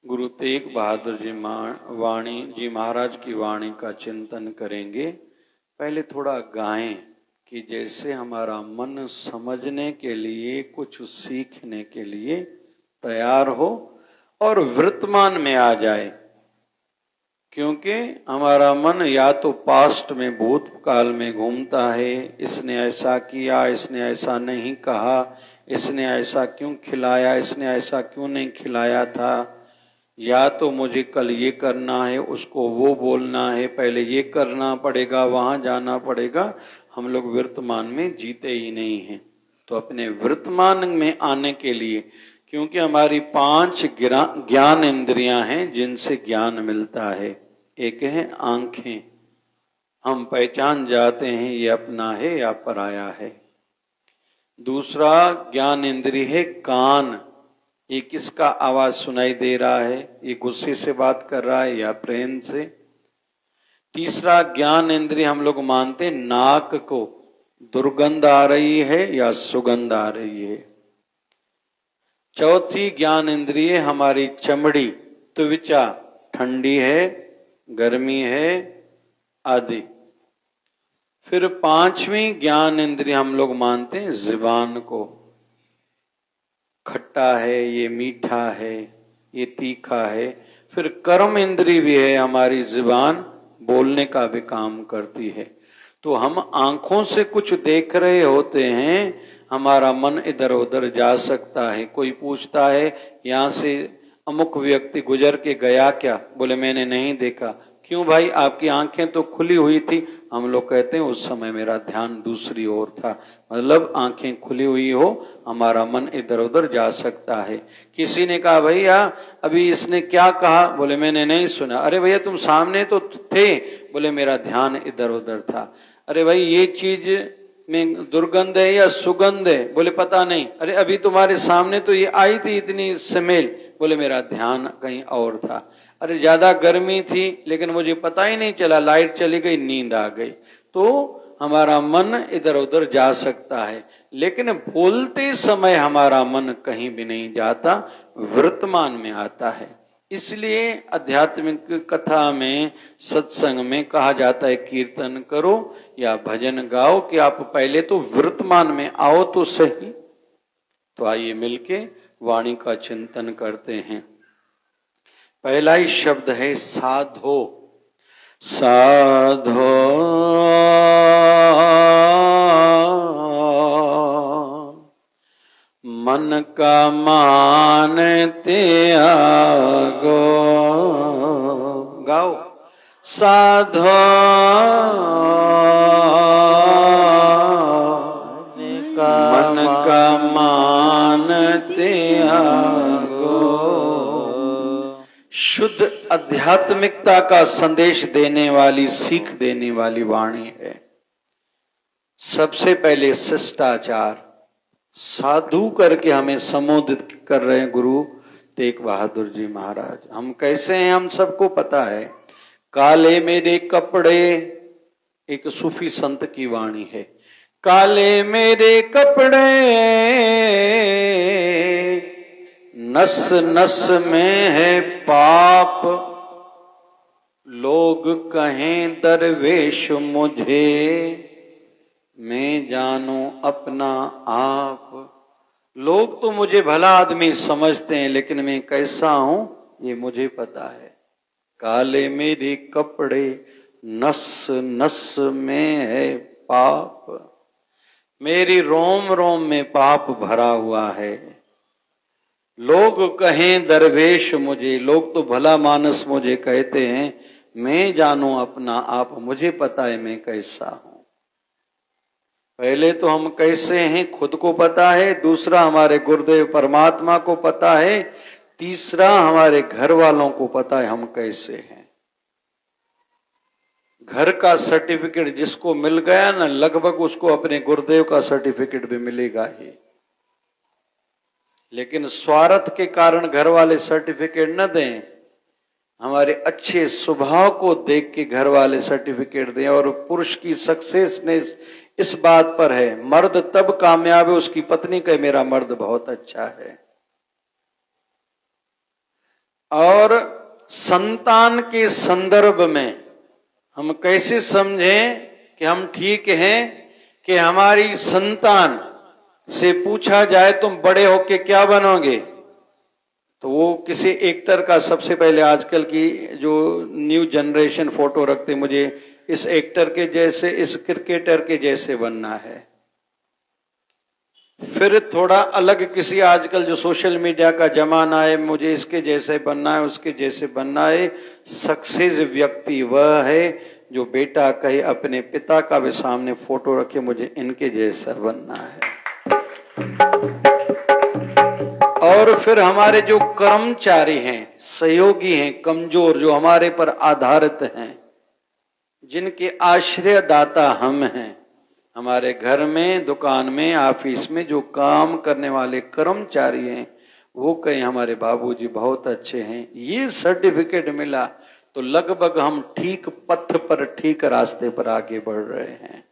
गुरु तेग बहादुर जी वाणी जी महाराज की वाणी का चिंतन करेंगे। पहले थोड़ा गाएं कि जैसे हमारा मन समझने के लिए, कुछ सीखने के लिए तैयार हो और वर्तमान में आ जाए। क्योंकि हमारा मन या तो पास्ट में, भूतकाल में घूमता है, इसने ऐसा किया, इसने ऐसा नहीं कहा, इसने ऐसा क्यों खिलाया, इसने ऐसा क्यों नहीं खिलाया था, या तो मुझे कल ये करना है, उसको वो बोलना है, पहले ये करना पड़ेगा, वहां जाना पड़ेगा। हम लोग वर्तमान में जीते ही नहीं हैं। तो अपने वर्तमान में आने के लिए, क्योंकि हमारी 5 ज्ञान इंद्रियां हैं जिनसे ज्ञान मिलता है। एक है आंखें, हम पहचान जाते हैं ये अपना है या पराया है। दूसरा ज्ञान इंद्रिय है कान, ये किसका आवाज सुनाई दे रहा है, ये गुस्से से बात कर रहा है या प्रेम से। तीसरा ज्ञान इंद्रिय हम लोग मानते नाक को, दुर्गंध आ रही है या सुगंध आ रही है। चौथी ज्ञान इंद्रिय हमारी चमड़ी, त्वचा, ठंडी है, गर्मी है आदि। फिर 5वीं ज्ञान इंद्रिय हम लोग मानते हैं जुबान को, खट्टा है, ये मीठा है, ये तीखा है। फिर कर्म इंद्रिय भी है हमारी जुबान, बोलने का भी काम करती है। तो हम आंखों से कुछ देख रहे होते हैं, हमारा मन इधर उधर जा सकता है। कोई पूछता है यहाँ से अमुक व्यक्ति गुजर के गया क्या, बोले मैंने नहीं देखा। क्यों भाई, आपकी आंखें तो खुली हुई थी। हम लोग कहते हैं उस समय मेरा ध्यान दूसरी ओर था। मतलब आंखें खुली हुई हो, हमारा मन इधर उधर जा सकता है। किसी ने कहा भैया अभी इसने क्या कहा, बोले मैंने नहीं सुना। अरे भैया तुम सामने तो थे, बोले मेरा ध्यान इधर उधर था। अरे भाई ये चीज में दुर्गंध है या सुगंध है, बोले पता नहीं। अरे अभी तुम्हारे सामने तो ये आई थी इतनी स्मेल, बोले मेरा ध्यान कहीं और था। अरे ज्यादा गर्मी थी लेकिन मुझे पता ही नहीं चला, लाइट चली गई, नींद आ गई। तो हमारा मन इधर उधर जा सकता है, लेकिन बोलते समय हमारा मन कहीं भी नहीं जाता, वर्तमान में आता है। इसलिए आध्यात्मिक कथा में, सत्संग में कहा जाता है कीर्तन करो या भजन गाओ कि आप पहले तो वर्तमान में आओ तो सही। तो आइए मिलके वाणी का चिंतन करते हैं। पहला ही शब्द है साधो। साधो मन का मान त्यागो। गाओ। साधो मन का मान त्यागो। शुद्ध आध्यात्मिकता का संदेश देने वाली, सीख देने वाली वाणी है। सबसे पहले शिष्टाचार, साधु करके हमें संबोधित कर रहे हैं गुरु तेग बहादुर जी महाराज। हम कैसे हैं हम सबको पता है। काले मेरे कपड़े, एक सूफी संत की वाणी है। काले मेरे कपड़े नस नस में है पाप, लोग कहें दरवेश मुझे, मैं जानू अपना आप। लोग तो मुझे भला आदमी समझते हैं, लेकिन मैं कैसा हूं ये मुझे पता है। काले मेरे कपड़े नस नस में है पाप, मेरी रोम रोम में पाप भरा हुआ है। लोग कहें दरवेश मुझे, लोग तो भला मानस मुझे कहते हैं, मैं जानू अपना आप, मुझे पता है मैं कैसा हूं। पहले तो हम कैसे हैं खुद को पता है, दूसरा हमारे गुरुदेव परमात्मा को पता है, तीसरा हमारे घर वालों को पता है हम कैसे हैं। घर का सर्टिफिकेट जिसको मिल गया ना, लगभग उसको अपने गुरुदेव का सर्टिफिकेट भी मिलेगा ही। लेकिन स्वार्थ के कारण घर वाले सर्टिफिकेट न दें, हमारे अच्छे स्वभाव को देख के घर वाले सर्टिफिकेट दें। और पुरुष की सक्सेसनेस इस बात पर है, मर्द तब कामयाब है उसकी पत्नी कहे मेरा मर्द बहुत अच्छा है। और संतान के संदर्भ में हम कैसे समझें कि हम ठीक हैं कि हमारी संतान से पूछा जाए तुम बड़े होके क्या बनोगे, तो वो किसी एक्टर का सबसे पहले आजकल की जो न्यू जनरेशन फोटो रखते, मुझे इस एक्टर के जैसे, इस क्रिकेटर के जैसे बनना है। फिर थोड़ा अलग किसी, आजकल जो सोशल मीडिया का जमाना है, मुझे इसके जैसे बनना है, उसके जैसे बनना है। सक्सेस व्यक्ति वह है जो बेटा कहे अपने पिता का भी सामने फोटो रखे, मुझे इनके जैसा बनना है। और फिर हमारे जो कर्मचारी हैं, सहयोगी हैं, कमजोर, जो हमारे पर आधारित हैं, जिनके आश्रयदाता हम हैं, हमारे घर में, दुकान में, ऑफिस में जो काम करने वाले कर्मचारी हैं, वो कहें हमारे बाबूजी बहुत अच्छे हैं, ये सर्टिफिकेट मिला, तो लगभग हम ठीक पथ पर, ठीक रास्ते पर आगे बढ़ रहे हैं।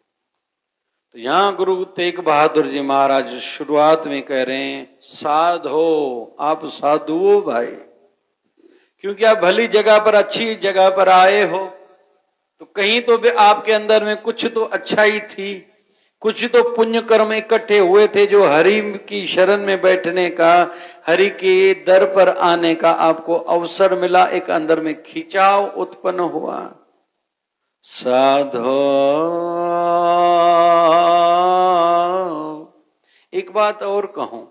तो यहां गुरु तेग बहादुर जी महाराज शुरुआत में कह रहे हैं, साधो, आप साधु हो भाई, क्योंकि आप भली जगह पर, अच्छी जगह पर आए हो, तो कहीं तो भी आपके अंदर में कुछ तो अच्छाई थी, कुछ तो पुण्य कर्म इकट्ठे हुए थे, जो हरि की शरण में बैठने का, हरि के दर पर आने का आपको अवसर मिला, एक अंदर में खिंचाव उत्पन्न हुआ। साधो, एक बात और कहूं,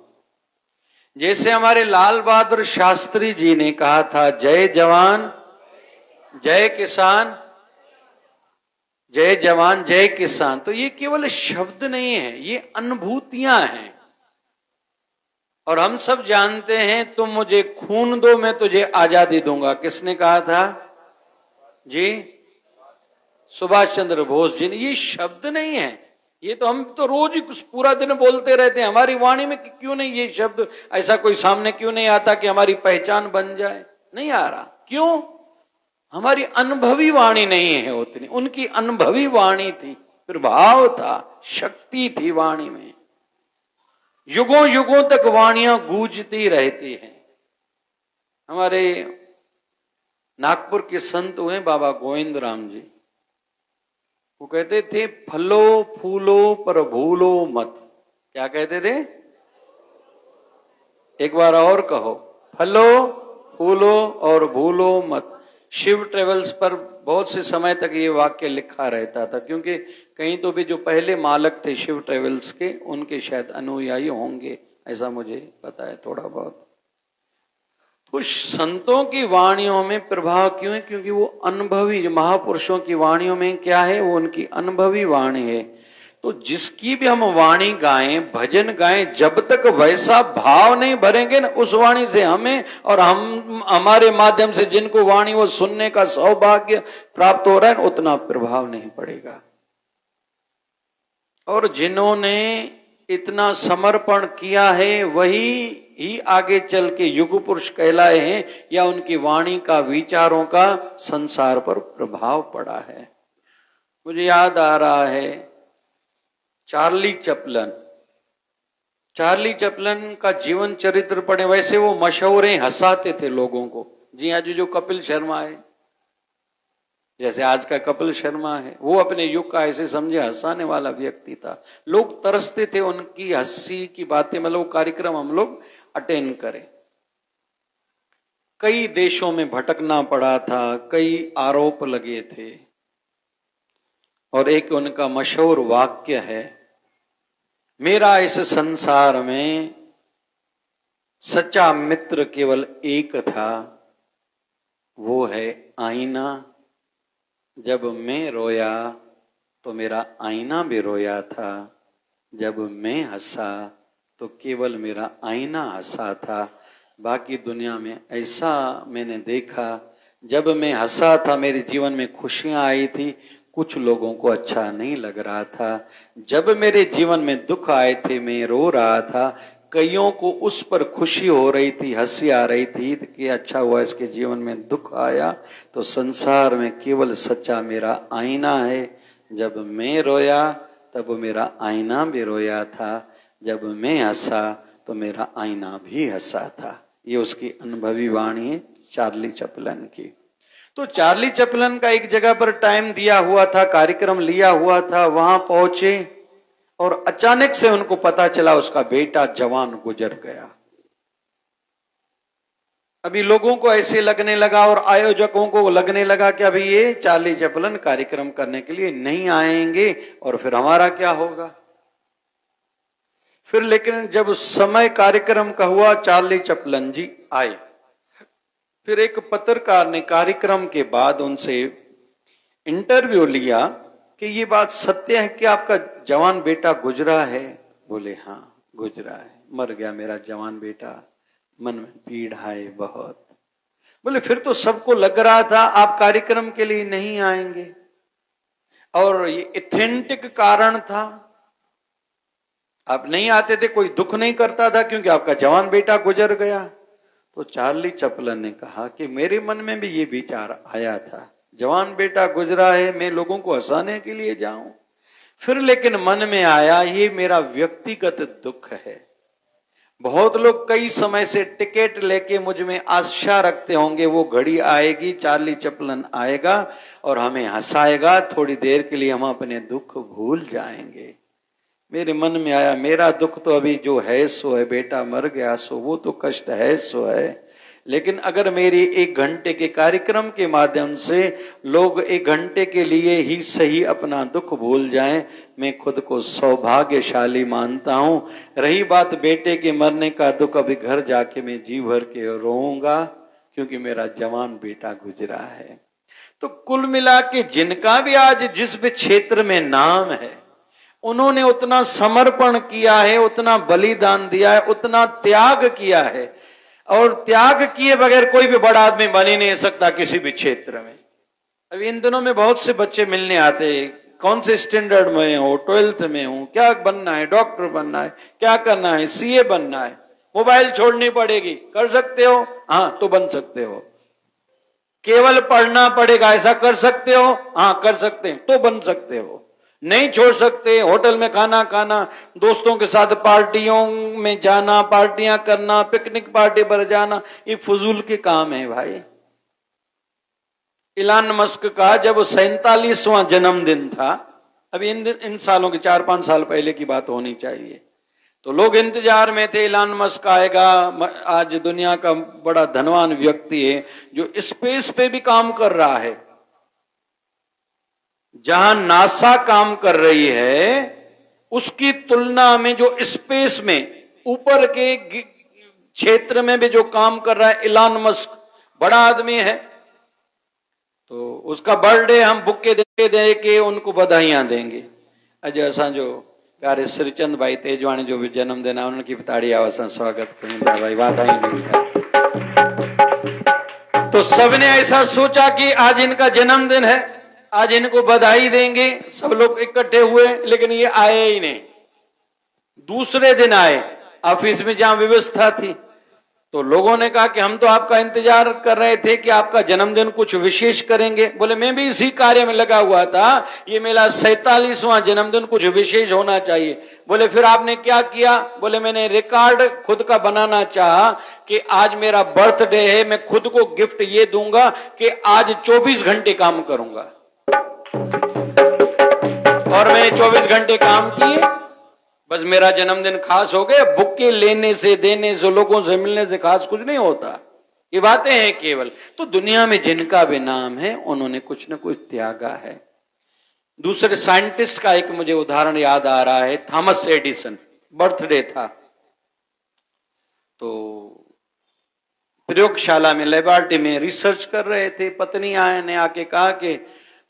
जैसे हमारे लाल बहादुर शास्त्री जी ने कहा था, जय जवान जय किसान, जय जवान जय किसान, तो ये केवल शब्द नहीं है, ये अनुभूतियां हैं। और हम सब जानते हैं, तुम मुझे खून दो मैं तुझे आजादी दूंगा, किसने कहा था जी? सुभाष चंद्र बोस जी ने। ये शब्द नहीं है, ये तो हम तो रोज ही पूरा दिन बोलते रहते हैं। हमारी वाणी में क्यों नहीं ये शब्द, ऐसा कोई सामने क्यों नहीं आता कि हमारी पहचान बन जाए? नहीं आ रहा, क्यों? हमारी अनुभवी वाणी नहीं है उतनी, उनकी अनुभवी वाणी थी, प्रभाव था, शक्ति थी वाणी में, युगों युगों तक वाणियां गूंजती रहती हैं। हमारे नागपुर के संत हुए बाबा गोविंद राम जी, वो कहते थे, फलो फूलो पर भूलो मत। क्या कहते थे? एक बार और कहो, फलो फूलो और भूलो मत। शिव ट्रेवल्स पर बहुत से समय तक ये वाक्य लिखा रहता था, क्योंकि कहीं तो भी जो पहले मालक थे शिव ट्रेवल्स के, उनके शायद अनुयायी होंगे, ऐसा मुझे पता है थोड़ा बहुत। कुछ संतों की वाणियों में प्रभाव क्यों है? क्योंकि वो अनुभवी, महापुरुषों की वाणियों में क्या है, वो उनकी अनुभवी वाणी है। तो जिसकी भी हम वाणी गाएं, भजन गाएं, जब तक वैसा भाव नहीं भरेंगे ना उस वाणी से हमें, और हम हमारे माध्यम से जिनको वाणी वो सुनने का सौभाग्य प्राप्त हो रहा है, उतना प्रभाव नहीं पड़ेगा। और जिन्होंने इतना समर्पण किया है, वही ही आगे चल के युग पुरुष कहलाए हैं, या उनकी वाणी का, विचारों का संसार पर प्रभाव पड़ा है। मुझे याद आ रहा है चार्ली चैपलिन। चार्ली चैपलिन का जीवन चरित्र पढ़े, वैसे वो मशहूर हैं, हंसाते थे लोगों को। जी आज जो कपिल शर्मा है, जैसे आज का कपिल शर्मा है, वो अपने युग का ऐसे समझे हंसाने वाला व्यक्ति था। लोग तरसते थे उनकी हंसी की बातें, मतलब कार्यक्रम हम लोग अटेंड करें। कई देशों में भटकना पड़ा था, कई आरोप लगे थे, और एक उनका मशहूर वाक्य है, मेरा इस संसार में सच्चा मित्र केवल एक था, वो है आईना। जब मैं रोया तो मेरा आईना भी रोया था, जब मैं हंसा तो केवल मेरा आईना हंसा था। बाकी दुनिया में ऐसा मैंने देखा, जब मैं हंसा था मेरे जीवन में खुशियां आई थी, कुछ लोगों को अच्छा नहीं लग रहा था। जब मेरे जीवन में दुख आए थे, मैं रो रहा था, कईयों को उस पर खुशी हो रही थी, हंसी आ रही थी कि अच्छा हुआ इसके जीवन में दुख आया। तो संसार में केवल सच्चा मेरा आईना है। जब मैं रोया तब मेरा आईना भी रोया था, जब मैं हंसा तो मेरा आईना भी हंसा था। ये उसकी अनुभवी वाणी है चार्ली चैपलिन की। तो चार्ली चैपलिन का एक जगह पर टाइम दिया हुआ था, कार्यक्रम लिया हुआ था, वहां पहुंचे और अचानक से उनको पता चला उसका बेटा जवान गुजर गया। अभी लोगों को ऐसे लगने लगा और आयोजकों को लगने लगा कि अभी ये चार्ली चैपलिन कार्यक्रम करने के लिए नहीं आएंगे और फिर हमारा क्या होगा। फिर लेकिन जब समय कार्यक्रम का हुआ, चार्ली चैपलिन जी आए। फिर एक पत्रकार ने कार्यक्रम के बाद उनसे इंटरव्यू लिया कि ये बात सत्य है कि आपका जवान बेटा गुजरा है। बोले हाँ गुजरा है, मर गया मेरा जवान बेटा, मन में पीड़ा है बहुत। बोले फिर तो सबको लग रहा था आप कार्यक्रम के लिए नहीं आएंगे, और ये ऑथेंटिक कारण था, आप नहीं आते थे, कोई दुख नहीं करता था क्योंकि आपका जवान बेटा गुजर गया। तो चार्ली चैपलिन ने कहा कि मेरे मन में भी ये विचार आया था, जवान बेटा गुजरा है, मैं लोगों को हंसाने के लिए जाऊं। फिर लेकिन मन में आया ये मेरा व्यक्तिगत दुख है। बहुत लोग कई समय से टिकट लेके मुझ में आशा रखते होंगे वो घड़ी आएगी, चार्ली चैपलिन आएगा और हमें हंसाएगा, थोड़ी देर के लिए हम अपने दुख भूल जाएंगे। मेरे मन में आया मेरा दुख तो अभी जो है सो है, बेटा मर गया सो वो तो कष्ट है सो है, लेकिन अगर मेरी 1 घंटे के कार्यक्रम के माध्यम से लोग 1 घंटे के लिए ही सही अपना दुख भूल जाएं, मैं खुद को सौभाग्यशाली मानता हूं। रही बात बेटे के मरने का दुख, अभी घर जाके मैं जी भर के रोऊंगा क्योंकि मेरा जवान बेटा गुजरा है। तो कुल मिला के जिनका भी आज जिस भी क्षेत्र में नाम है, उन्होंने उतना समर्पण किया है, उतना बलिदान दिया है, उतना त्याग किया है, और त्याग किए बगैर कोई भी बड़ा आदमी बन ही नहीं सकता किसी भी क्षेत्र में। अभी इन दिनों में बहुत से बच्चे मिलने आते हैं, कौन से स्टैंडर्ड में हो, 12th में हो, क्या बनना है, डॉक्टर बनना है, क्या करना है, सीए बनना है, मोबाइल छोड़नी पड़ेगी, कर सकते हो, हाँ तो बन सकते हो। केवल पढ़ना पड़ेगा, ऐसा कर सकते हो, हाँ कर सकते हैं तो बन सकते हो। नहीं छोड़ सकते, होटल में खाना खाना, दोस्तों के साथ पार्टियों में जाना, पार्टियां करना, पिकनिक पार्टी पर जाना, ये फजूल के काम है भाई। इलान मस्क का जब 47वां जन्मदिन था, अभी इन सालों के 4-5 साल पहले की बात होनी चाहिए, तो लोग इंतजार में थे इलान मस्क आएगा। आज दुनिया का बड़ा धनवान व्यक्ति है जो स्पेस पे भी काम कर रहा है। जहां नासा काम कर रही है उसकी तुलना में जो स्पेस में ऊपर के क्षेत्र में भी जो काम कर रहा है इलान मस्क, बड़ा आदमी है। तो उसका बर्थडे हम बुके दे के उनको बधाइयां देंगे। अज असा जो प्यारे श्रीचंद भाई तेजवाणी जो भी जन्मदिन है उनकी ताड़ी आवासा स्वागत करेंगे भाई, वाधाई तो सबने ऐसा सोचा कि आज इनका जन्मदिन है, आज इनको बधाई देंगे, सब लोग इकट्ठे हुए, लेकिन ये आए ही नहीं। दूसरे दिन आए, ऑफिस में जहां व्यवस्था थी, तो लोगों ने कहा कि हम तो आपका इंतजार कर रहे थे कि आपका जन्मदिन कुछ विशेष करेंगे। बोले मैं भी इसी कार्य में लगा हुआ था, ये मेरा 47वां जन्मदिन, कुछ विशेष होना चाहिए। बोले फिर आपने क्या किया? बोले मैंने रिकॉर्ड खुद का बनाना चाहा कि आज मेरा बर्थडे है, मैं खुद को गिफ्ट ये दूंगा कि आज 24 घंटे काम करूंगा। और मैंने 24 घंटे काम किए, बस मेरा जन्मदिन खास हो गया। बुक्के लेने से, देने से, लोगों से मिलने से खास कुछ नहीं होता, ये बातें हैं केवल। तो दुनिया में जिनका भी नाम है उन्होंने कुछ न कुछ त्यागा है। दूसरे साइंटिस्ट का एक मुझे उदाहरण याद आ रहा है, थॉमस एडिसन, बर्थडे था, तो प्रयोगशाला में, लेबोरेटरी में रिसर्च कर रहे थे। पत्नी ने आके कहा कि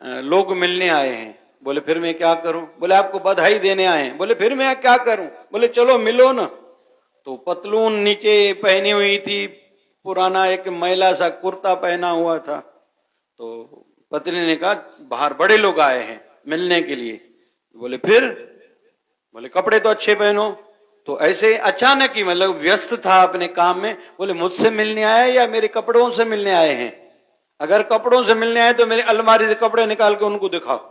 लोग मिलने आए हैं। बोले फिर मैं क्या करूं? बोले आपको बधाई देने आए हैं। बोले फिर मैं क्या करूं? बोले चलो मिलो ना। तो पतलून नीचे पहनी हुई थी, पुराना एक मैला सा कुर्ता पहना हुआ था। तो पत्नी ने कहा बाहर बड़े लोग आए हैं मिलने के लिए। बोले फिर? बोले कपड़े तो अच्छे पहनो। तो ऐसे अचानक ही, मतलब व्यस्त था अपने काम में। बोले मुझसे मिलने आए या मेरे कपड़ों से मिलने आए हैं? अगर कपड़ों से मिलने आए तो मेरी अलमारी से कपड़े निकाल के उनको दिखाओ,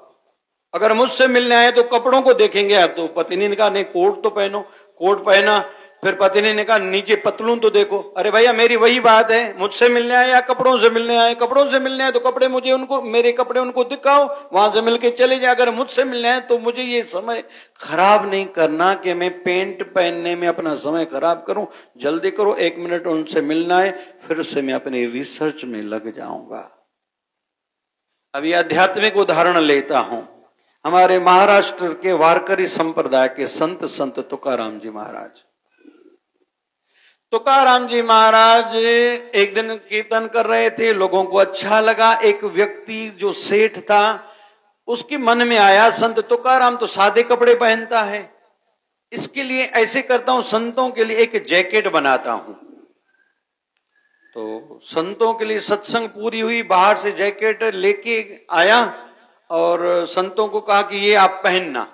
अगर मुझसे मिलने आए तो कपड़ों को देखेंगे आप। तो पत्नी ने कहा नहीं कोट तो पहनो। कोट पहना, फिर पत्नी ने कहा नीचे पतलून तो देखो। अरे भैया मेरी वही बात है, मुझसे मिलने आए या कपड़ों से मिलने आए? कपड़ों से मिलने आए तो कपड़े मुझे उनको, मेरे कपड़े उनको दिखाओ, वहां से मिलके चले जाए। अगर मुझसे मिलने आए तो मुझे ये समय खराब नहीं करना कि मैं पेंट पहनने में अपना समय खराब करूं। जल्दी करो, 1 मिनट उनसे मिलना है, फिर से मैं अपनी रिसर्च में लग जाऊंगा। अभी आध्यात्मिक उदाहरण लेता हूं। हमारे महाराष्ट्र के वारकरी संप्रदाय के संत तुकाराम जी महाराज। तुकाराम जी महाराज एक दिन कीर्तन कर रहे थे, लोगों को अच्छा लगा। एक व्यक्ति जो सेठ था, उसके मन में आया संत तुकाराम तो सादे कपड़े पहनता है, इसके लिए ऐसे करता हूं, संतों के लिए एक जैकेट बनाता हूं। तो संतों के लिए सत्संग पूरी हुई, बाहर से जैकेट लेके आया और संतों को कहा कि ये आप पहनना,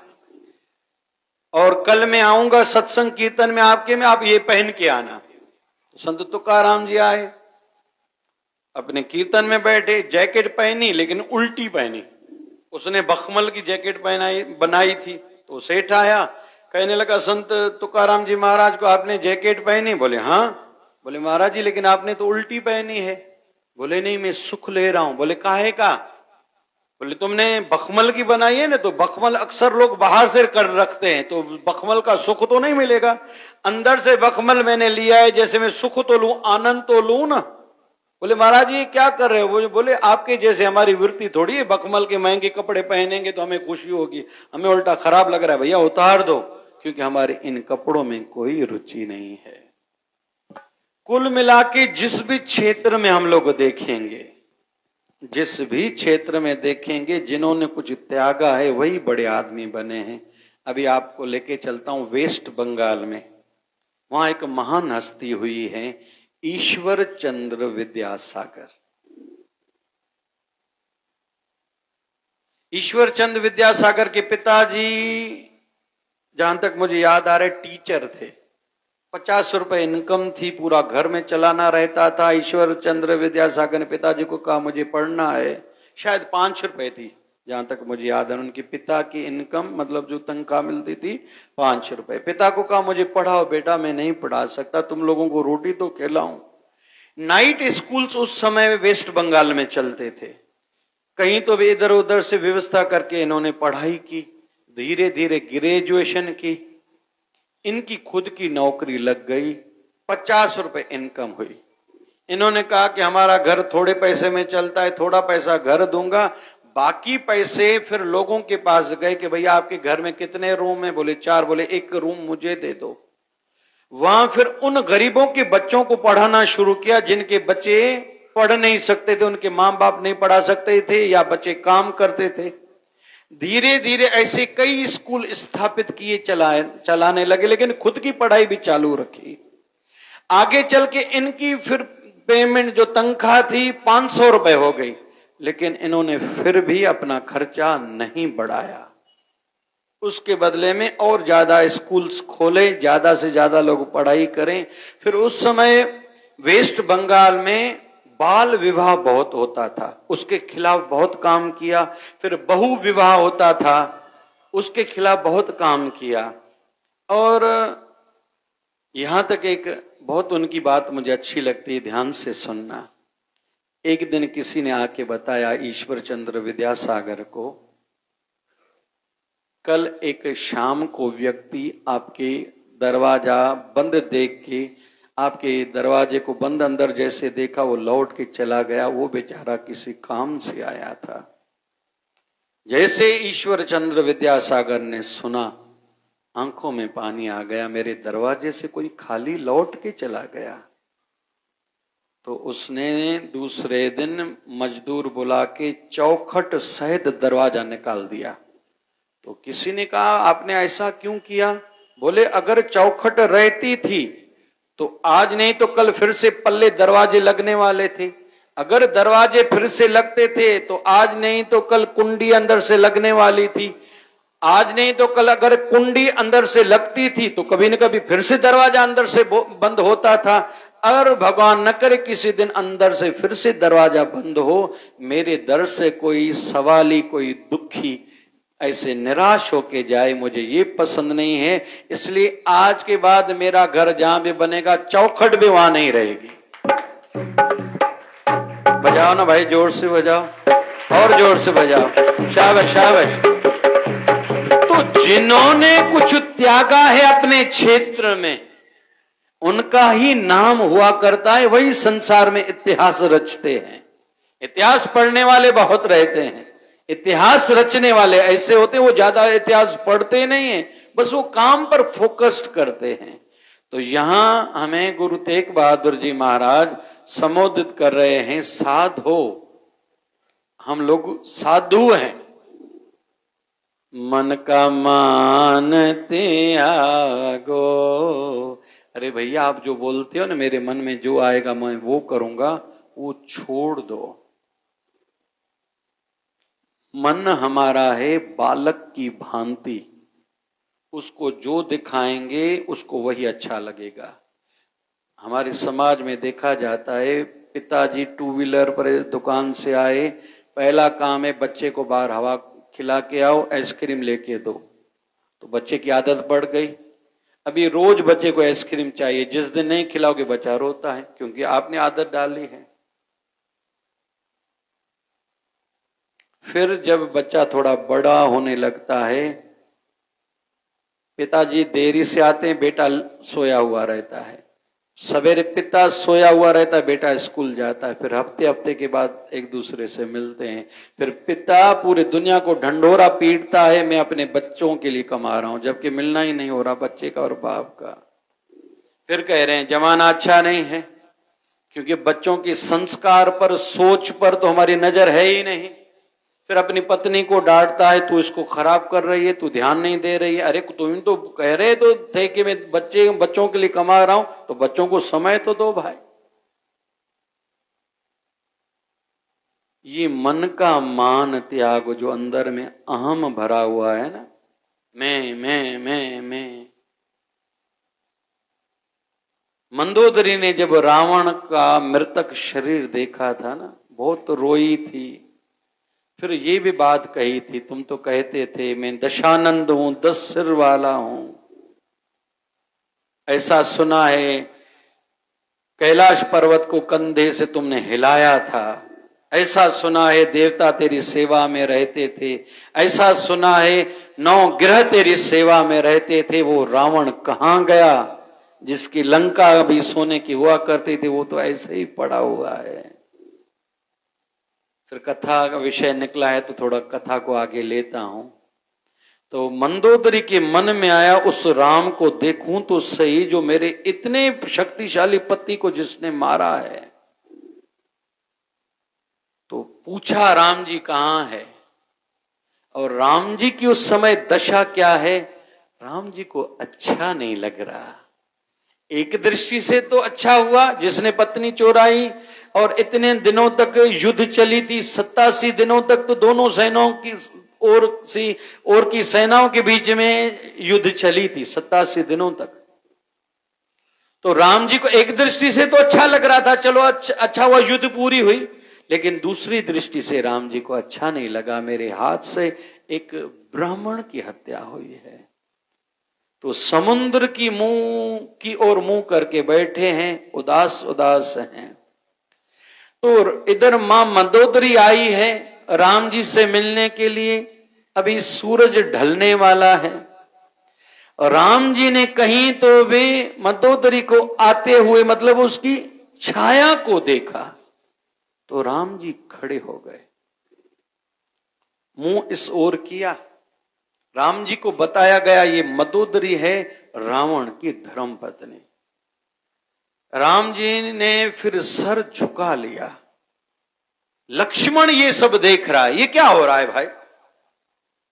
और कल मैं आऊंगा सत्संग कीर्तन में आपके में, आप ये पहन के आना। संत तुकाराम जी आए, अपने कीर्तन में बैठे, जैकेट पहनी लेकिन उल्टी पहनी। उसने बखमल की जैकेट बनाई थी। तो सेठ आया, कहने लगा संत तुकाराम जी महाराज को आपने जैकेट पहनी? बोले हाँ। बोले महाराज जी लेकिन आपने तो उल्टी पहनी है। बोले नहीं, मैं सुख ले रहा हूं। बोले काहे का? बोले तुमने बखमल की बनाई है ना, तो बखमल अक्सर लोग बाहर से कर रखते हैं, तो बखमल का सुख तो नहीं मिलेगा। अंदर से बखमल मैंने लिया है, जैसे मैं सुख तो लूं, आनंद तो लूं ना। बोले महाराज ये क्या कर रहे हो? बोले आपके जैसे हमारी वृत्ति थोड़ी है, बखमल के महंगे कपड़े पहनेंगे तो हमें खुशी होगी, हमें उल्टा खराब लग रहा है। भैया उतार दो, क्योंकि हमारे इन कपड़ों में कोई रुचि नहीं है। कुल मिला के जिस भी क्षेत्र में हम लोग देखेंगे, जिस भी क्षेत्र में देखेंगे, जिन्होंने कुछ त्यागा है वही बड़े आदमी बने हैं। अभी आपको लेके चलता हूं वेस्ट बंगाल में। वहां एक महान हस्ती हुई है, ईश्वर चंद्र विद्यासागर। ईश्वर चंद्र विद्यासागर के पिताजी, जहां तक मुझे याद आ रहा है, टीचर थे। 50 रुपए इनकम थी, पूरा घर में चलाना रहता था। ईश्वर चंद्र विद्यासागर ने पिताजी को कहा मुझे पढ़ना है। शायद 5 रुपए थी, जहां तक मुझे याद है। उनके पिता की इनकम, मतलब जो तनख्वाह मिलती थी, 5 रुपए। पिता को कहा मुझे पढ़ाओ बेटा, मैं नहीं पढ़ा सकता, तुम लोगों को रोटी तो खिलाऊं। नाइट स्कूल्स उस समय वेस्ट बंगाल में चलते थे। कहीं तो भी इधर उधर से व्यवस्था करके इन्होंने पढ़ाई की, धीरे धीरे ग्रेजुएशन की। इनकी खुद की नौकरी लग गई, 50 रुपए इनकम हुई। इन्होंने कहा कि हमारा घर थोड़े पैसे में चलता है, थोड़ा पैसा घर दूंगा, बाकी पैसे फिर लोगों के पास गए कि भैया आपके घर में कितने रूम है? बोले 4। बोले 1 रूम मुझे दे दो। वहां फिर उन गरीबों के बच्चों को पढ़ाना शुरू किया जिनके बच्चे पढ़ नहीं सकते थे, उनके मां बाप नहीं पढ़ा सकते थे, या बच्चे काम करते थे। धीरे धीरे ऐसे कई स्कूल स्थापित किए, चलाने लगे, लेकिन खुद की पढ़ाई भी चालू रखी। आगे चल के इनकी फिर पेमेंट, जो तनख्वाह थी, 500 रुपए हो गई, लेकिन इन्होंने फिर भी अपना खर्चा नहीं बढ़ाया। उसके बदले में और ज्यादा स्कूल्स खोले, ज्यादा से ज्यादा लोग पढ़ाई करें। फिर उस समय वेस्ट बंगाल में बाल विवाह बहुत होता था, उसके खिलाफ बहुत काम किया। फिर बहु विवाह होता था, उसके खिलाफ बहुत काम किया। और यहां तक एक बहुत उनकी बात मुझे अच्छी लगती है, ध्यान से सुनना। एक दिन किसी ने आके बताया ईश्वर चंद्र विद्यासागर को, कल एक शाम को व्यक्ति आपके दरवाजा बंद देख के, आपके दरवाजे को बंद अंदर जैसे देखा, वो लौट के चला गया। वो बेचारा किसी काम से आया था। जैसे ईश्वर चंद्र विद्यासागर ने सुना, आंखों में पानी आ गया, मेरे दरवाजे से कोई खाली लौट के चला गया। तो उसने दूसरे दिन मजदूर बुला के चौखट सहित दरवाजा निकाल दिया। तो किसी ने कहा आपने ऐसा क्यों किया? बोले अगर चौखट रहती थी तो आज नहीं तो कल फिर से पल्ले दरवाजे लगने वाले थे। अगर दरवाजे फिर से लगते थे तो आज नहीं तो कल कुंडी अंदर से लगने वाली थी। आज नहीं तो कल अगर कुंडी अंदर से लगती थी तो कभी न कभी फिर से दरवाजा अंदर से बंद होता था। अगर भगवान न करे किसी दिन अंदर से फिर से दरवाजा बंद हो, मेरे दर से कोई सवाली, कोई दुखी ऐसे निराश होके जाए, मुझे ये पसंद नहीं है। इसलिए आज के बाद मेरा घर जहां भी बनेगा चौखट भी वहां नहीं रहेगी। बजाओ ना भाई, जोर से बजाओ, और जोर से बजाओ, शाबाश शाबाश। तो जिन्होंने कुछ त्यागा है अपने क्षेत्र में, उनका ही नाम हुआ करता है, वही संसार में इतिहास रचते हैं। इतिहास पढ़ने वाले बहुत रहते हैं, इतिहास रचने वाले ऐसे होते हैं, वो ज्यादा इतिहास पढ़ते नहीं है, बस वो काम पर फोकस्ड करते हैं। तो यहां हमें गुरु तेग बहादुर जी महाराज संबोधित कर रहे हैं, साधो, हम लोग साधु हैं। मन का मान त्यागो। अरे भैया, आप जो बोलते हो ना, मेरे मन में जो आएगा मैं वो करूंगा, वो छोड़ दो। मन हमारा है बालक की भांति, उसको जो दिखाएंगे उसको वही अच्छा लगेगा। हमारे समाज में देखा जाता है, पिताजी टू व्हीलर पर दुकान से आए, पहला काम है बच्चे को बाहर हवा खिला के आओ, आइसक्रीम लेके दो। तो बच्चे की आदत बढ़ गई, अभी रोज बच्चे को आइसक्रीम चाहिए, जिस दिन नहीं खिलाओगे बच्चा रोता है, क्योंकि आपने आदत डाली है। फिर जब बच्चा थोड़ा बड़ा होने लगता है, पिताजी देरी से आते हैं, बेटा सोया हुआ रहता है, सवेरे पिता सोया हुआ रहता है, बेटा स्कूल जाता है, फिर हफ्ते हफ्ते के बाद एक दूसरे से मिलते हैं। फिर पिता पूरे दुनिया को ढंढोरा पीटता है, मैं अपने बच्चों के लिए कमा रहा हूं, जबकि मिलना ही नहीं हो रहा बच्चे का और बाप का। फिर कह रहे हैं जमाना अच्छा नहीं है, क्योंकि बच्चों की संस्कार पर, सोच पर तो हमारी नजर है ही नहीं। फिर अपनी पत्नी को डांटता है, तू इसको खराब कर रही है, तू ध्यान नहीं दे रही है। अरे तुम तो कह रहे तो थे कि मैं बच्चों के लिए कमा रहा हूं, तो बच्चों को समय तो दो भाई। ये मन का मान त्याग, जो अंदर में अहम भरा हुआ है ना, मैं। मंदोदरी ने जब रावण का मृतक शरीर देखा था ना, बहुत रोई थी। फिर ये भी बात कही थी, तुम तो कहते थे मैं दशानंद हूं, 10 सिर वाला हूं। ऐसा सुना है कैलाश पर्वत को कंधे से तुमने हिलाया था, ऐसा सुना है देवता तेरी सेवा में रहते थे, ऐसा सुना है 9 ग्रह तेरी सेवा में रहते थे। वो रावण कहां गया जिसकी लंका भी सोने की हुआ करती थी? वो तो ऐसे ही पड़ा हुआ है। फिर कथा का विषय निकला है तो थोड़ा कथा को आगे लेता हूं। तो मंदोदरी के मन में आया, उस राम को देखूं तो सही, जो मेरे इतने शक्तिशाली पति को जिसने मारा है। तो पूछा राम जी कहां है, और राम जी की उस समय दशा क्या है? राम जी को अच्छा नहीं लग रहा। एक दृष्टि से तो अच्छा हुआ जिसने पत्नी चोराई, और इतने दिनों तक युद्ध चली थी, 87 दिनों तक तो दोनों सेनाओं की और की सेनाओं के बीच में युद्ध चली थी 87 दिनों तक। तो राम जी को एक दृष्टि से तो अच्छा लग रहा था, चलो अच्छा हुआ युद्ध पूरी हुई। लेकिन दूसरी दृष्टि से राम जी को अच्छा नहीं लगा, मेरे हाथ से एक ब्राह्मण की हत्या हुई है। तो समुद्र की मुंह की ओर मुंह करके बैठे हैं, उदास उदास हैं। तो इधर मां मंदोदरी आई है राम जी से मिलने के लिए। अभी सूरज ढलने वाला है, और राम जी ने कहीं तो भी मंदोदरी को आते हुए, मतलब उसकी छाया को देखा, तो राम जी खड़े हो गए, मुंह इस ओर किया। राम जी को बताया गया ये मंदोदरी है रावण की धर्म पत्नी। राम जी ने फिर सर झुका लिया। लक्ष्मण ये सब देख रहा है, ये क्या हो रहा है भाई?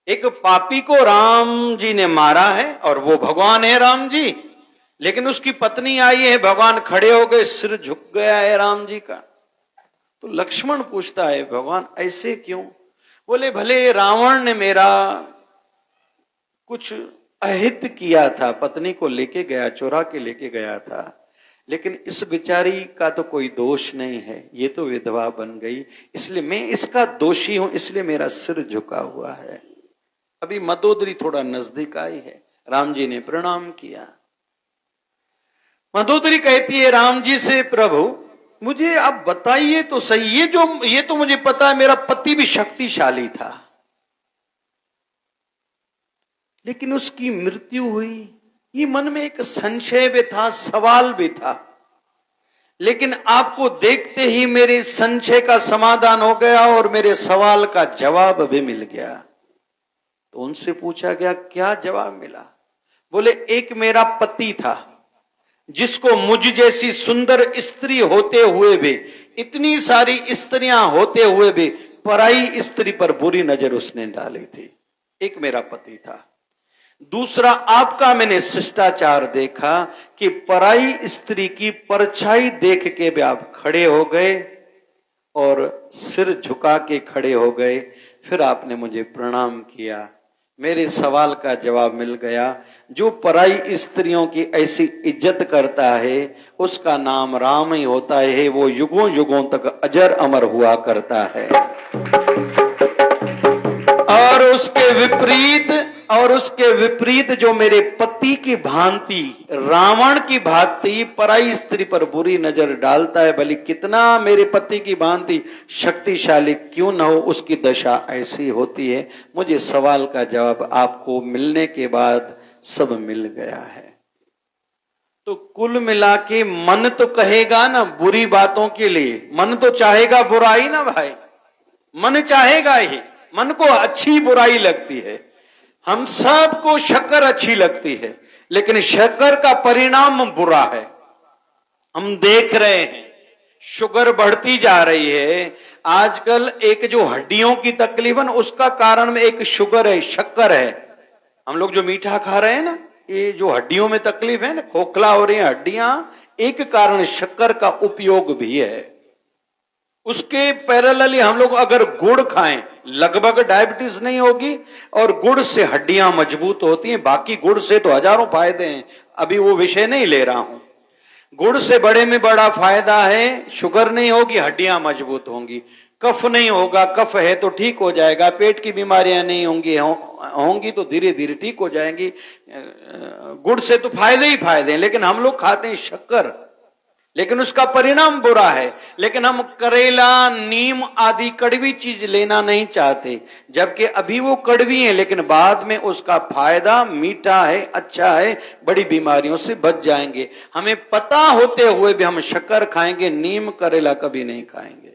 एक पापी को राम जी ने मारा है, और वो भगवान है राम जी, लेकिन उसकी पत्नी आई है, भगवान खड़े हो गए, सिर झुक गया है राम जी का। तो लक्ष्मण पूछता है भगवान ऐसे क्यों? बोले भले रावण ने मेरा कुछ अहित किया था, पत्नी को लेके गया, चुरा के लेके गया था, लेकिन इस बेचारी का तो कोई दोष नहीं है, ये तो विधवा बन गई, इसलिए मैं इसका दोषी हूं, इसलिए मेरा सिर झुका हुआ है। अभी मंदोदरी थोड़ा नजदीक आई है। राम जी ने प्रणाम किया। मंदोदरी कहती है राम जी से, प्रभु मुझे आप बताइए तो सही, ये तो मुझे पता है मेरा पति भी शक्तिशाली था, लेकिन उसकी मृत्यु हुई, ये मन में एक संशय भी था, सवाल भी था, लेकिन आपको देखते ही मेरे संशय का समाधान हो गया और मेरे सवाल का जवाब भी मिल गया। तो उनसे पूछा गया क्या जवाब मिला? बोले एक मेरा पति था जिसको मुझ जैसी सुंदर स्त्री होते हुए भी, इतनी सारी स्त्रियां होते हुए भी पराई स्त्री पर बुरी नजर उसने डाली थी। एक मेरा पति था। दूसरा आपका मैंने शिष्टाचार देखा कि पराई स्त्री की परछाई देख के भी आप खड़े हो गए और सिर झुका के खड़े हो गए, फिर आपने मुझे प्रणाम किया, मेरे सवाल का जवाब मिल गया। जो पराई स्त्रियों की ऐसी इज्जत करता है उसका नाम राम ही होता है, वो युगों युगों तक अजर अमर हुआ करता है। और उसके विपरीत जो मेरे पति की भांति, रावण की भांति पराई स्त्री पर बुरी नजर डालता है, भले कितना मेरे पति की भांति शक्तिशाली क्यों न हो, उसकी दशा ऐसी होती है। मुझे सवाल का जवाब आपको मिलने के बाद सब मिल गया है। तो कुल मिला के मन तो कहेगा ना बुरी बातों के लिए, मन तो चाहेगा बुराई ना भाई, मन चाहेगा ही, मन को अच्छी बुराई लगती है। हम सबको शक्कर अच्छी लगती है, लेकिन शक्कर का परिणाम बुरा है। हम देख रहे हैं शुगर बढ़ती जा रही है। आजकल एक जो हड्डियों की तकलीफ है ना, उसका कारण में एक शुगर है, शक्कर है। हम लोग जो मीठा खा रहे हैं ना, ये जो हड्डियों में तकलीफ है ना, खोखला हो रही है हड्डियां, एक कारण शक्कर का उपयोग भी है। उसके पैरेलली हम लोग अगर गुड़ खाएं, लगभग डायबिटीज नहीं होगी और गुड़ से हड्डियां मजबूत होती हैं। बाकी गुड़ से तो हजारों फायदे हैं, अभी वो विषय नहीं ले रहा हूं। गुड़ से बड़े में बड़ा फायदा है, शुगर नहीं होगी, हड्डियां मजबूत होंगी, कफ नहीं होगा, कफ है तो ठीक हो जाएगा, पेट की बीमारियां नहीं होंगी तो धीरे धीरे ठीक हो जाएंगी। गुड़ से तो फायदे ही फायदे हैं, लेकिन हम लोग खाते हैं शक्कर, लेकिन उसका परिणाम बुरा है। लेकिन हम करेला, नीम आदि कड़वी चीज लेना नहीं चाहते, जबकि अभी वो कड़वी है, लेकिन बाद में उसका फायदा मीठा है, अच्छा है, बड़ी बीमारियों से बच जाएंगे। हमें पता होते हुए भी हम शक्कर खाएंगे, नीम करेला कभी नहीं खाएंगे।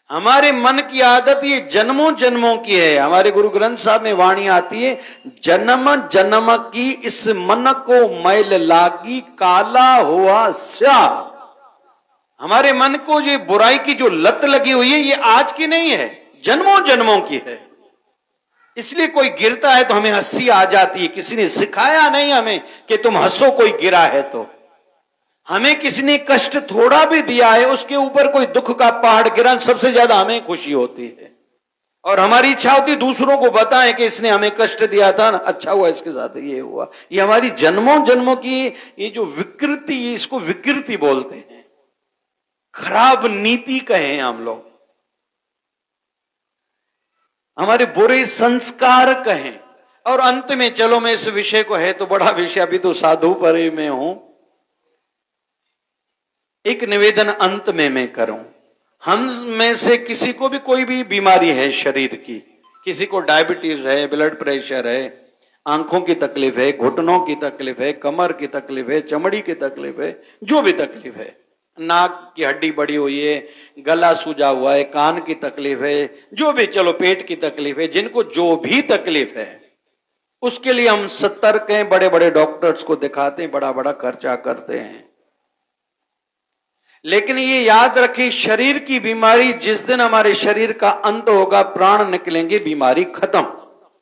हमारे मन की आदत ये जन्मों जन्मों की है। हमारे गुरु ग्रंथ साहब में वाणी आती है, जन्म जन्म की इस मन को मैल लागी, काला हुआ स्या। हमारे मन को ये बुराई की जो लत लगी हुई है, ये आज की नहीं है, जन्मों जन्मों की है। इसलिए कोई गिरता है तो हमें हंसी आ जाती है। किसी ने सिखाया नहीं हमें कि तुम हंसो कोई गिरा है तो। हमें किसी ने कष्ट थोड़ा भी दिया है, उसके ऊपर कोई दुख का पहाड़ गिरा, सबसे ज्यादा हमें खुशी होती है। और हमारी इच्छा होती है दूसरों को बताएं कि इसने हमें कष्ट दिया था ना, अच्छा हुआ इसके साथ ये हुआ। ये हमारी जन्मों जन्मों की ये जो विकृति, इसको विकृति बोलते हैं, खराब नीति कहें हम लोग, हमारे बुरे संस्कार कहें। और अंत में चलो, मैं इस विषय को, है तो बड़ा विषय, अभी तो साधु परे में हूं, एक निवेदन अंत में मैं करूं। हम में से किसी को भी कोई भी बीमारी है शरीर की, किसी को डायबिटीज है, ब्लड प्रेशर है, आंखों की तकलीफ है, घुटनों की तकलीफ है, कमर की तकलीफ है, चमड़ी की तकलीफ है, जो भी तकलीफ है, नाक की हड्डी बड़ी हुई है, गला सूजा हुआ है, कान की तकलीफ है, जो भी, चलो पेट की तकलीफ है, जिनको जो भी तकलीफ है, उसके लिए हम सतर्क हैं, बड़े बड़े डॉक्टर्स को दिखाते हैं, बड़ा बड़ा खर्चा करते हैं। लेकिन ये याद रखें, शरीर की बीमारी जिस दिन हमारे शरीर का अंत होगा, प्राण निकलेंगे, बीमारी खत्म,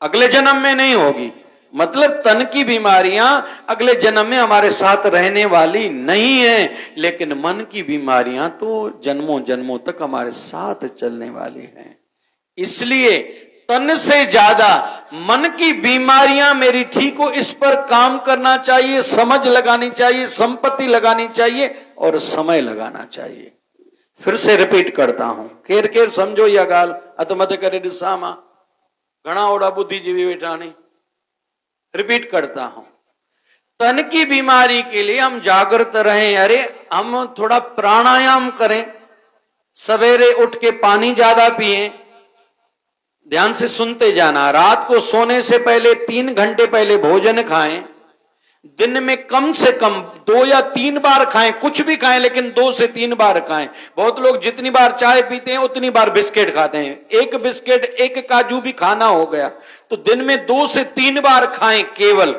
अगले जन्म में नहीं होगी। मतलब तन की बीमारियां अगले जन्म में हमारे साथ रहने वाली नहीं है, लेकिन मन की बीमारियां तो जन्मों जन्मों तक हमारे साथ चलने वाली हैं। इसलिए तन से ज्यादा मन की बीमारियां मेरी ठीक हो, इस पर काम करना चाहिए, समझ लगानी चाहिए, संपत्ति लगानी चाहिए और समय लगाना चाहिए। फिर से रिपीट करता हूं, केर केर समझो या गाल, अतमत करे सामा। घना ओड़ा बुद्धिजीवी बैठा नहीं, रिपीट करता हूं, तन की बीमारी के लिए हम जागृत रहें। अरे हम थोड़ा प्राणायाम करें, सवेरे उठ के पानी ज्यादा पिएं, ध्यान से सुनते जाना, रात को सोने से पहले 3 घंटे पहले भोजन खाएं, दिन में कम से कम 2 या 3 बार खाएं, कुछ भी खाएं लेकिन 2 से 3 बार खाएं। बहुत लोग जितनी बार चाय पीते हैं उतनी बार बिस्किट खाते हैं, एक बिस्किट एक काजू भी खाना हो गया, तो दिन में 2 से 3 बार खाएं केवल।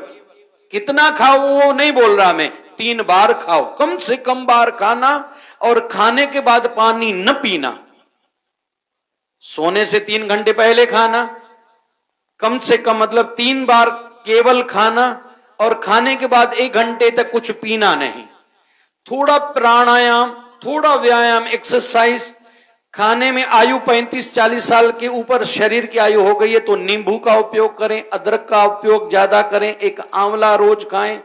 कितना खाओ वो नहीं बोल रहा मैं, 3 बार खाओ, कम से कम बार खाना, और खाने के बाद पानी न पीना। सोने से 3 घंटे पहले खाना, कम से कम मतलब 3 बार केवल खाना, और खाने के बाद 1 घंटे तक कुछ पीना नहीं। थोड़ा प्राणायाम, थोड़ा व्यायाम, एक्सरसाइज। खाने में आयु 35-40 साल के ऊपर शरीर की आयु हो गई है तो नींबू का उपयोग करें, अदरक का उपयोग ज्यादा करें, एक आंवला रोज खाएं,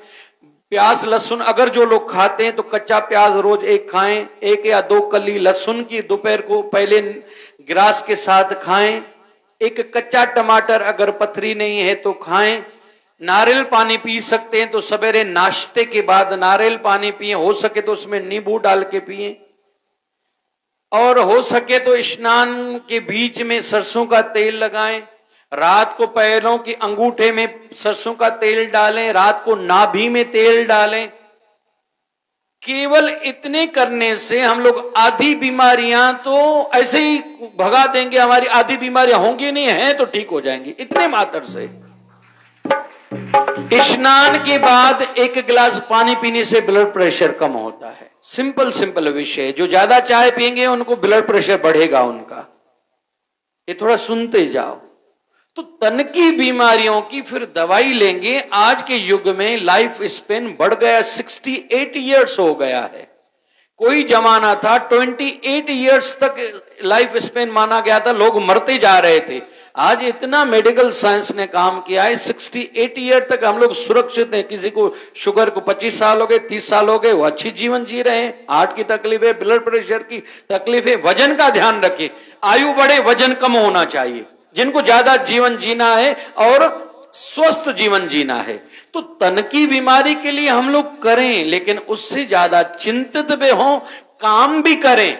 प्याज लहसुन अगर जो लोग खाते हैं तो कच्चा प्याज रोज 1 खाएं, 1 या 2 कली लहसुन की दोपहर को पहले ग्रास के साथ खाएं, एक कच्चा टमाटर अगर पथरी नहीं है तो खाएं, नारियल पानी पी सकते हैं तो सवेरे नाश्ते के बाद नारियल पानी पिए, हो सके तो उसमें नींबू डाल के पिए, और हो सके तो स्नान के बीच में सरसों का तेल लगाएं, रात को पैरों के अंगूठे में सरसों का तेल डालें, रात को नाभि में तेल डालें। केवल इतने करने से हम लोग आधी बीमारियां तो ऐसे ही भगा देंगे, हमारी आधी बीमारियां होंगी नहीं, है तो ठीक हो जाएंगी इतने मात्र से। स्नान के बाद 1 गिलास पानी पीने से ब्लड प्रेशर कम होता है। सिंपल विषय। जो ज्यादा चाय पिएंगे उनको ब्लड प्रेशर बढ़ेगा उनका, ये थोड़ा सुनते जाओ। तो तन की बीमारियों की फिर दवाई लेंगे। आज के युग में लाइफ स्पेन बढ़ गया, 68 ईयर्स हो गया है। कोई जमाना था 28 ईयर्स तक लाइफ स्पेन माना गया था, लोग मरते जा रहे थे। आज इतना मेडिकल साइंस ने काम किया है, 68 ईयर तक हम लोग सुरक्षित हैं। किसी को शुगर को 25 साल हो गए, 30 साल हो गए, वो अच्छी जीवन जी रहे हैं। हार्ट की तकलीफ है, ब्लड प्रेशर की तकलीफ है। वजन का ध्यान रखें, आयु बढ़े वजन कम होना चाहिए, जिनको ज्यादा जीवन जीना है और स्वस्थ जीवन जीना है। तो तन की बीमारी के लिए हम लोग करें, लेकिन उससे ज्यादा चिंतित भी हों, काम भी करें,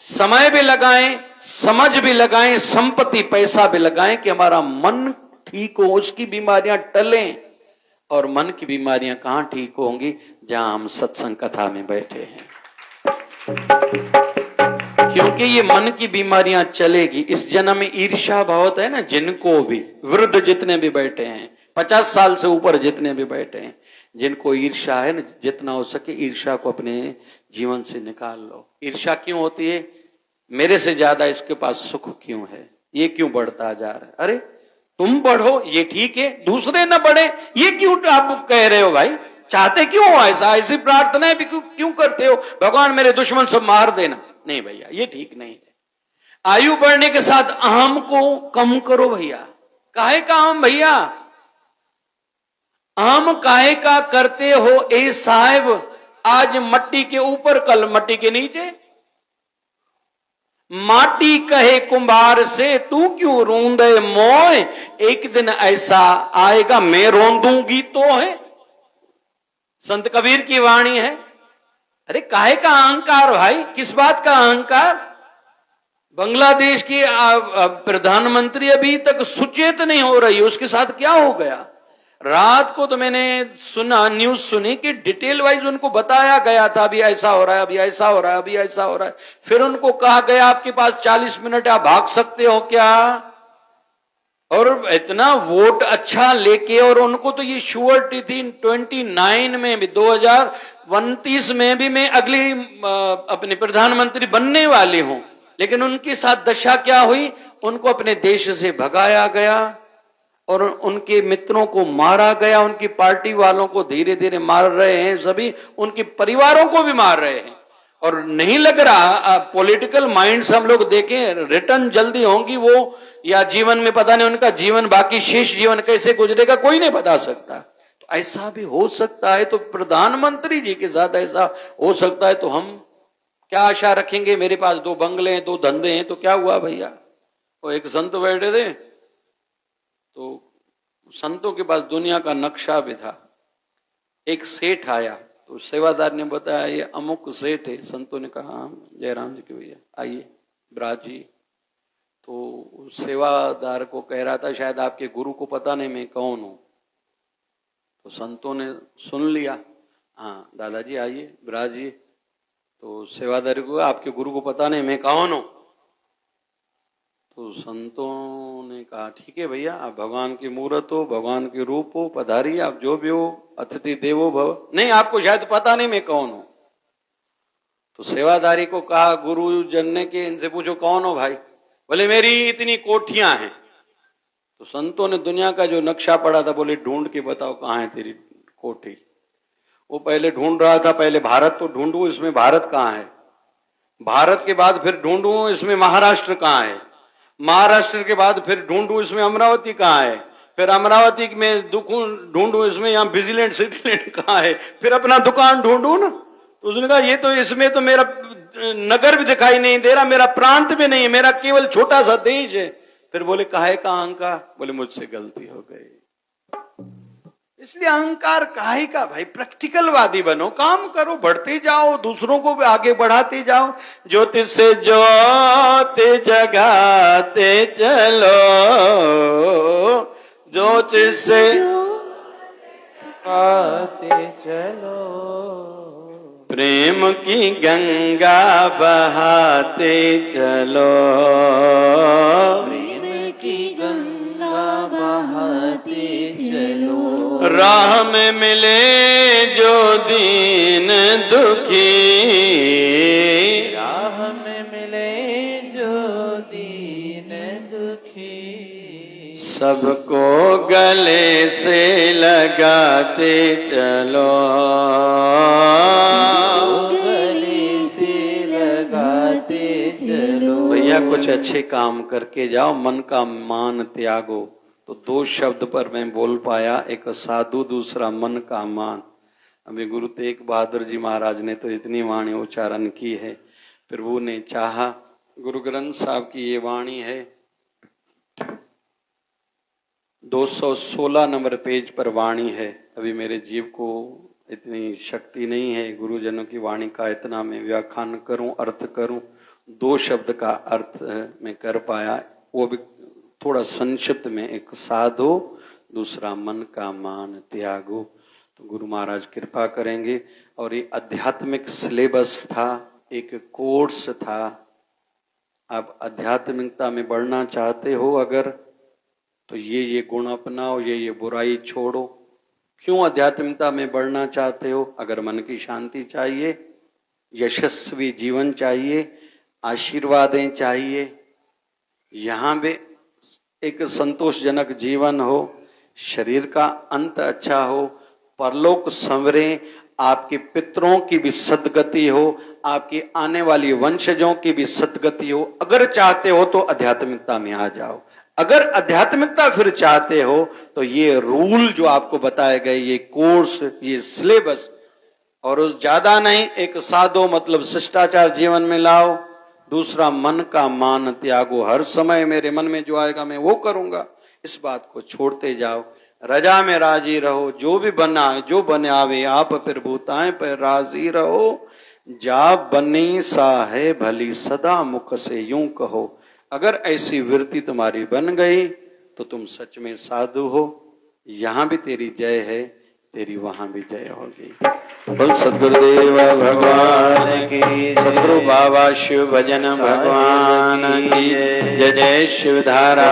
समय भी लगाएं, समझ भी लगाएं, संपत्ति पैसा भी लगाएं कि हमारा मन ठीक हो, उसकी बीमारियां टलें। और मन की बीमारियां कहां ठीक होंगी? जहां हम सत्संग कथा में बैठे हैं, क्योंकि ये मन की बीमारियां चलेगी। इस जन्म में ईर्ष्या बहुत है ना, जिनको भी, वृद्ध जितने भी बैठे हैं, 50 साल से ऊपर जितने भी बैठे हैं, जिनको ईर्ष्या है ना, जितना हो सके ईर्ष्या को अपने जीवन से निकाल लो। ईर्ष्या क्यों होती है? मेरे से ज्यादा इसके पास सुख क्यों है, ये क्यों बढ़ता जा रहा है? अरे तुम बढ़ो ये ठीक है, दूसरे न बढ़े ये क्यों आप कह रहे हो? भाई चाहते क्यों हो ऐसा? ऐसी प्रार्थना भी क्यों करते हो? भगवान मेरे दुश्मन सब मार देना। नहीं भैया, ये ठीक नहीं है। आयु बढ़ने के साथ अहम को कम करो भैया। काहे का अहम भैया? अहम काहे का करते हो ए साहब? आज मट्टी के ऊपर, कल मट्टी के नीचे। माटी कहे कुंभार से तू क्यों रोंदे मोय, एक दिन ऐसा आएगा मैं रोंदूंगी तो है। संत कबीर की वाणी है। अरे काहे का अहंकार भाई? किस बात का अहंकार? बांग्लादेश की प्रधानमंत्री अभी तक सुचेत नहीं हो रही, उसके साथ क्या हो गया? रात को तो मैंने सुना, न्यूज सुनी कि डिटेल वाइज उनको बताया गया था अभी ऐसा हो रहा है, अभी ऐसा हो रहा है, अभी ऐसा हो रहा है। फिर उनको कहा गया आपके पास 40 मिनट, आप भाग सकते हो क्या? और इतना वोट अच्छा लेके, और उनको तो ये श्योरिटी थी 29 में भी, 2029 में भी मैं अगली अपने प्रधानमंत्री बनने वाली हूं। लेकिन उनके साथ दशा क्या हुई? उनको अपने देश से भगाया गया और उनके मित्रों को मारा गया, उनकी पार्टी वालों को धीरे धीरे मार रहे हैं, सभी उनके परिवारों को भी मार रहे हैं। और नहीं लग रहा, पॉलिटिकल माइंड्स हम लोग देखें, रिटर्न जल्दी होंगी वो, या जीवन में पता नहीं उनका जीवन, बाकी शेष जीवन कैसे गुजरेगा कोई नहीं बता सकता। तो ऐसा भी हो सकता है। तो प्रधानमंत्री जी के साथ ऐसा हो सकता है, तो हम क्या आशा रखेंगे? मेरे पास 2 बंगले हैं, 2 धंधे हैं, तो क्या हुआ भैया? वो एक संत बैठे थे, तो संतों के पास दुनिया का नक्शा भी था। एक सेठ आया तो सेवादार ने बताया ये अमुक सेठ है। संतों ने कहा हाँ जयराम जी के भैया आइए ब्राज जी। तो सेवादार को कह रहा था शायद आपके गुरु को पता नहीं मैं कौन हूं। तो संतों ने सुन लिया, हाँ दादाजी आइए ब्राज जी। तो सेवादार को आपके गुरु को पता नहीं मैं कौन हूं। तो संतों ने कहा ठीक है भैया आप भगवान की मूर्त हो, भगवान के रूप हो, पधारिए आप जो भी हो, अतिथि देवो भव। नहीं आपको शायद पता नहीं मैं कौन हूं। तो सेवादारी को कहा गुरु जन ने कि इनसे पूछो कौन हो भाई। बोले मेरी इतनी कोठियां हैं। तो संतों ने दुनिया का जो नक्शा पड़ा था बोले ढूंढ के बताओ कहाँ है तेरी कोठी। वो पहले ढूंढ रहा था, पहले भारत तो ढूंढू इसमें भारत कहाँ है, भारत के बाद फिर ढूंढू इसमें महाराष्ट्र कहाँ है, महाराष्ट्र के बाद फिर ढूंढू इसमें अमरावती कहाँ है, फिर अमरावती में ढूंढू इसमें यहाँ विजिलेंट सिटीलैंड कहाँ है, फिर अपना दुकान ढूंढू ना। तो उसने कहा ये तो इसमें तो मेरा नगर भी दिखाई नहीं दे रहा, मेरा प्रांत भी नहीं है, मेरा केवल छोटा सा देश है। फिर बोले काहे का अहंकार। बोले मुझसे गलती हो गई। इसलिए अहंकार काहे का भाई, प्रैक्टिकलवादी बनो, काम करो, बढ़ते जाओ, दूसरों को भी आगे बढ़ाते जाओ। ज्योतिष से ज्योति जगाते चलो, ज्योतिष से जगाते चलो, प्रेम की गंगा बहाते चलो, प्रेम की गंगा बहाते चलो। राह में मिले जो दीन दुखी, राह में मिले जो दीन दुखी, सबको गले से लगाते चलो, गले से लगाते चलो। भैया कुछ अच्छे काम करके जाओ, मन का मान त्यागो। तो दो शब्द पर मैं बोल पाया, एक साधु, दूसरा मन का मान। अभी गुरु तेग बहादुर जी महाराज ने तो इतनी वाणी उच्चारण की है, प्रभु ने चाहा। गुरु ग्रंथ साहब की ये वाणी है, 216 नंबर पेज पर वाणी है। अभी मेरे जीव को इतनी शक्ति नहीं है गुरुजनों की वाणी का इतना मैं व्याख्यान करूं, अर्थ करूं। दो शब्द का अर्थ मैं कर पाया, वो भी थोड़ा संक्षिप्त में। एक साधो, दूसरा मन का मान त्यागो। तो गुरु महाराज कृपा करेंगे। और ये आध्यात्मिक सिलेबस था, एक कोर्स था। आप आध्यात्मिकता में बढ़ना चाहते हो अगर, तो ये गुण अपनाओ, ये बुराई छोड़ो। क्यों आध्यात्मिकता में बढ़ना चाहते हो? अगर मन की शांति चाहिए, यशस्वी जीवन चाहिए, आशीर्वादें चाहिए, यहाँ भी एक संतोषजनक जीवन हो, शरीर का अंत अच्छा हो, परलोक संवरे, आपके पितरों की भी सद्गति हो, आपकी आने वाली वंशजों की भी सद्गति हो। अगर चाहते हो तो आध्यात्मिकता में आ जाओ। अगर आध्यात्मिकता फिर चाहते हो तो ये रूल जो आपको बताए गए, ये कोर्स, ये सिलेबस, और उस ज्यादा नहीं, एक साधो मतलब शिष्टाचार जीवन में लाओ। दूसरा मन का मान त्यागो, हर समय मेरे मन में जो आएगा मैं वो करूंगा, इस बात को छोड़ते जाओ। रजा में राजी रहो, जो भी बना जो बने आवे आप फिर भूताएं पर राजी रहो। जा बनी सा है भली सदा मुख से यूं कहो। अगर ऐसी वृत्ति तुम्हारी बन गई तो तुम सच में साधु हो। यहां भी तेरी जय है, तेरी वहां भी जय होगी। बोल सद्गुरुदेव भगवान की, सद्गुरु बाबा शिव भजन भगवान की जय। जय शिवधारा।